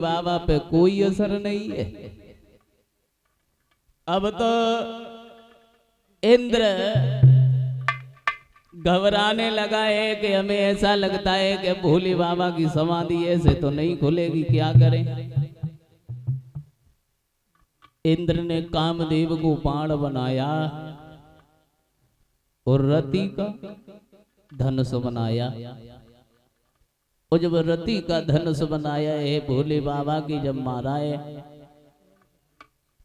बाबा पे कोई असर नहीं है। अब तो इंद्र घबराने लगा है कि हमें ऐसा लगता है कि भोले बाबा की समाधि ऐसे तो नहीं खुलेगी, क्या करें। इंद्र ने कामदेव को बाण बनाया और रति का धनुष बनाया। और जब रति का धनुष बनाया है भोले बाबा की जब मारा है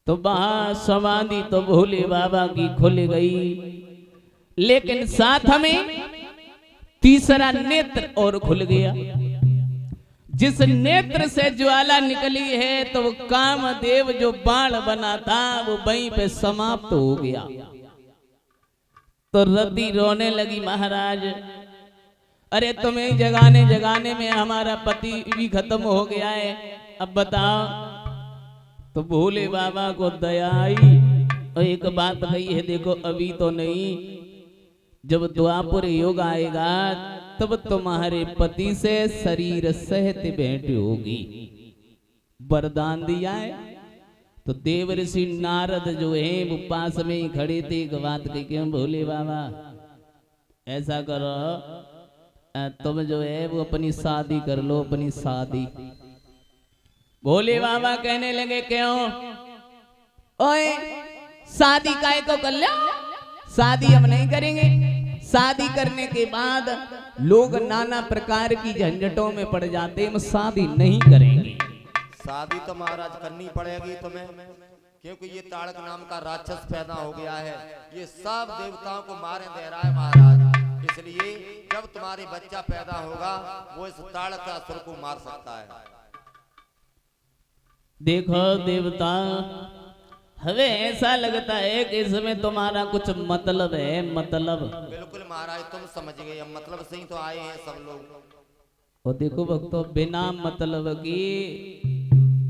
तो वहां समाधि तो भोले बाबा की खुल गई, लेकिन साथ में तीसरा नेत्र और खुल गया। जिस नेत्र से ज्वाला निकली है तो वो कामदेव जो बाण बना था वो वहीं पे समाप्त हो गया। तो रति रोने लगी, महाराज अरे तुम्हें जगाने जगाने में हमारा पति भी खत्म हो गया है, अब बताओ। तो भोले बाबा को दया आई और एक बात कही है, देखो अभी तो नहीं, जब द्वापर युग आएगा तब तुम्हारे पति से शरीर सहित भेंट होगी। वरदान दिया है। तो देवर्षि नारद जो है वो पास में ही खड़े थे, एक बात कही कि भोले बाबा ऐसा करो, तुम जो है वो अपनी शादी कर लो, अपनी शादी। भोले बाबा कहने लगे क्यों? ओए शादी काहे को कर लो, शादी हम नहीं करेंगे। शादी करने के बाद लोग नाना प्रकार की झंझटों में पड़ जाते हैं, हम शादी नहीं करेंगे। शादी तो महाराज करनी पड़ेगी तुम्हें, क्योंकि ये ताड़क नाम का राक्षस पैदा हो गया है, ये सब देवताओं को मारे दे रहा है महाराज। इसलिए जब तुम्हारी बच्चा पैदा होगा वो इस ताड़क असुर को मार सकता है। देखो देवता, हमें ऐसा लगता है कि इसमें तुम्हारा कुछ मतलब है। मतलब बिल्कुल महाराज, तुम समझ गए, हम मतलब से ही तो आए हैं सब लोग। और देखो भक्तों, बिना मतलब की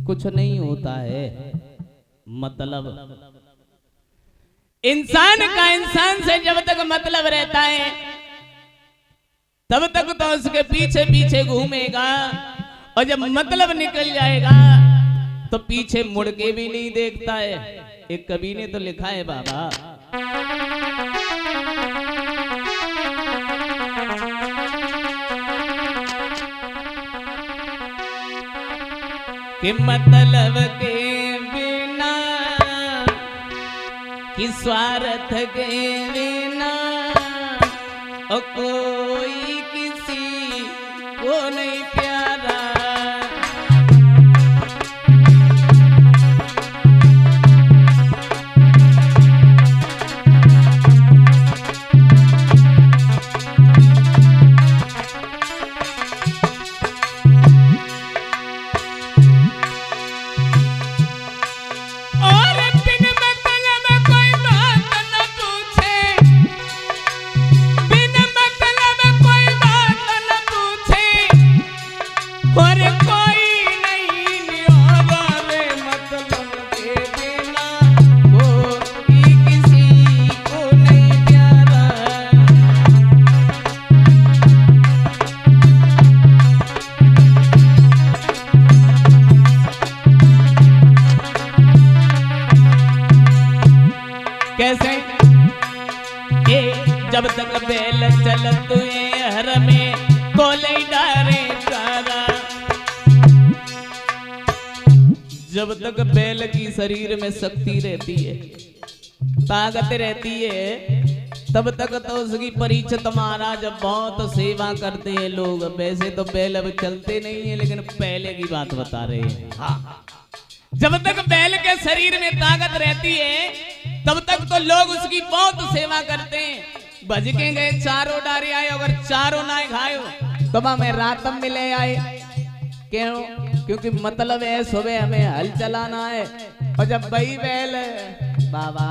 कुछ नहीं होता है। मतलब इंसान का इंसान से जब तक मतलब रहता है तब तक तो उसके पीछे पीछे घूमेगा, और जब मतलब निकल जाएगा तो पीछे मुड़ के भी नहीं देखता है। एक कवि ने तो लिखा है बाबा, कि मतलब के बिना कि स्वार्थ के बिना और कोई किसी को नहीं प्यारा। कैसे? जब तक बैल चलत हर में कोले डारे तारा, जब तक बैल की शरीर में शक्ति रहती है, ताकत रहती है, तब तक तो उसकी परिचित महाराज बहुत सेवा करते हैं लोग। वैसे तो बैल अब चलते नहीं है, लेकिन पहले की बात बता रहे हैं। हाँ, जब तक बैल के शरीर में ताकत रहती है तब तक तो लोग उसकी बहुत सेवा करते हैं। भज के गए चारों डारे आए, अगर चारों ना खायो तो हमें रात मिले आए। क्यों? क्योंकि मतलब है सुबह हमें हल चलाना है, और जब वही बैल बाबा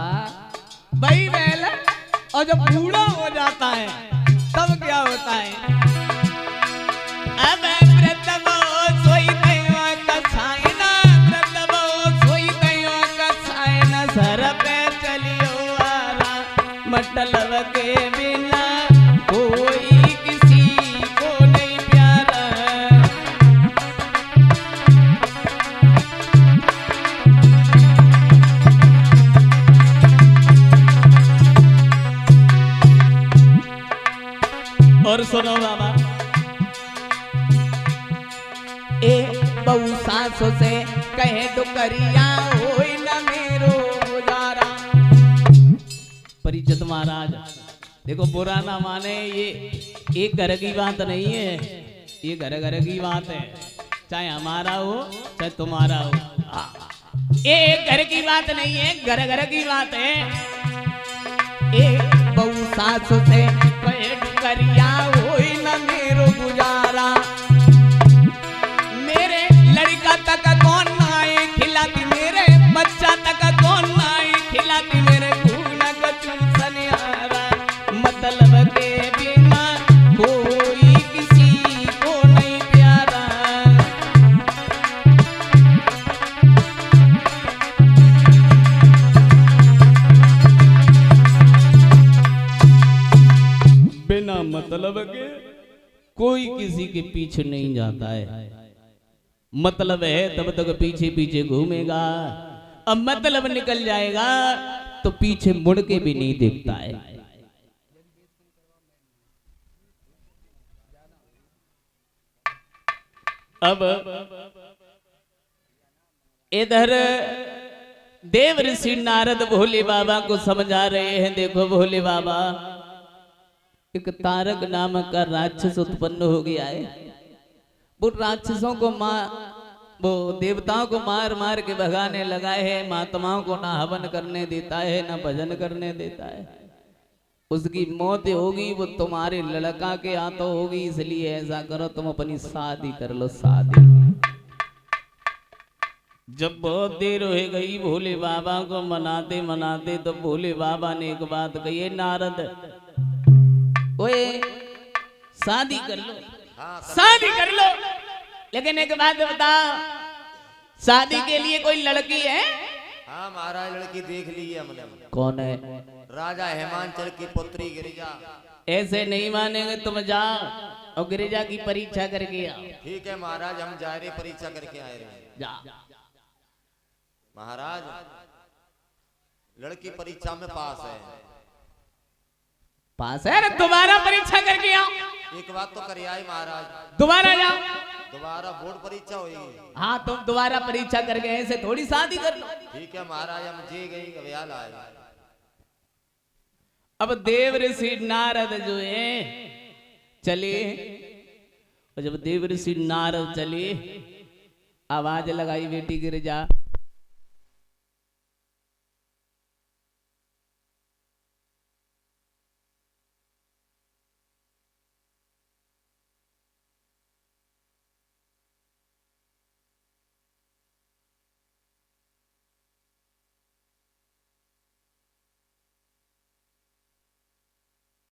वही बैल और जब बूढ़ा हो जाता है तब क्या होता है? अब सर पे चलियो आरा, मतलब के बिना कोई किसी को नहीं प्यारा। बहु सासों से कहे डुकरिया होई न मेरो गुजारा। परिचित महाराज देखो बुरा ना माने, ये घर की बात नहीं है, ये घर घर की बात है, चाहे हमारा हो चाहे तुम्हारा हो। ये घर की बात नहीं है, घर घर की बात है। एक बहु सास से कहे डुकरिया होई न मेरो गुजारा। मेरे लड़का तक कौन आए खिलाती, मेरे बच्चा तक कौन आए खिलाती, मेरे खून कचू सनियारा। मतलब के बिना कोई किसी को नहीं प्यारा। बिना मतलब के कोई किसी के पीछे नहीं जाता है। मतलब है तब तक पीछे पीछे घूमेगा, अब मतलब निकल जाएगा तो पीछे मुड़ के भी नहीं देखता है। अब इधर देव ऋषि नारद भोले बाबा को समझा रहे हैं। देखो भोले बाबा, एक तारक नामक का राक्षस उत्पन्न हो गया है। वो राक्षसों को वो देवताओं को मार मार के भगाने लगा है। महात्माओं को ना हवन करने देता है ना भजन करने देता है। उसकी मौत होगी वो तुम्हारे लड़का के हाथों होगी। इसलिए ऐसा करो, तुम अपनी शादी कर लो, शादी। जब बहुत देर हो गई भोले बाबा को मनाते मनाते, तो भोले बाबा ने एक बात कही है, नारद ओए शादी कर लो, शादी कर लो, लेकिन एक बात बताओ, शादी के लिए कोई लड़की है? हाँ महाराज, लड़की देख ली है हमने। कौन है? राजा हेमांचल की पुत्री गिरिजा। ऐसे नहीं मानेंगे, तुम जाओ और गिरिजा की परीक्षा करके आओ। ठीक है महाराज, हम जा रहे परीक्षा करके आए रहे। जा महाराज, लड़की परीक्षा में पास है। पास है? दोबारा परीक्षा करके आओ। एक बात तो कर आए महाराज, दोबारा जाओ, दोबारा बोर्ड परीक्षा होगी। हाँ तुम दोबारा परीक्षा करके ऐसे थोड़ी शादी कर लो। ठीक है महाराज, हम जे गई गव्याल आए। अब देव ऋषि नारद जो है चले, और जब देव ऋषि नारद चले, आवाज लगाई बेटी गिरिजा,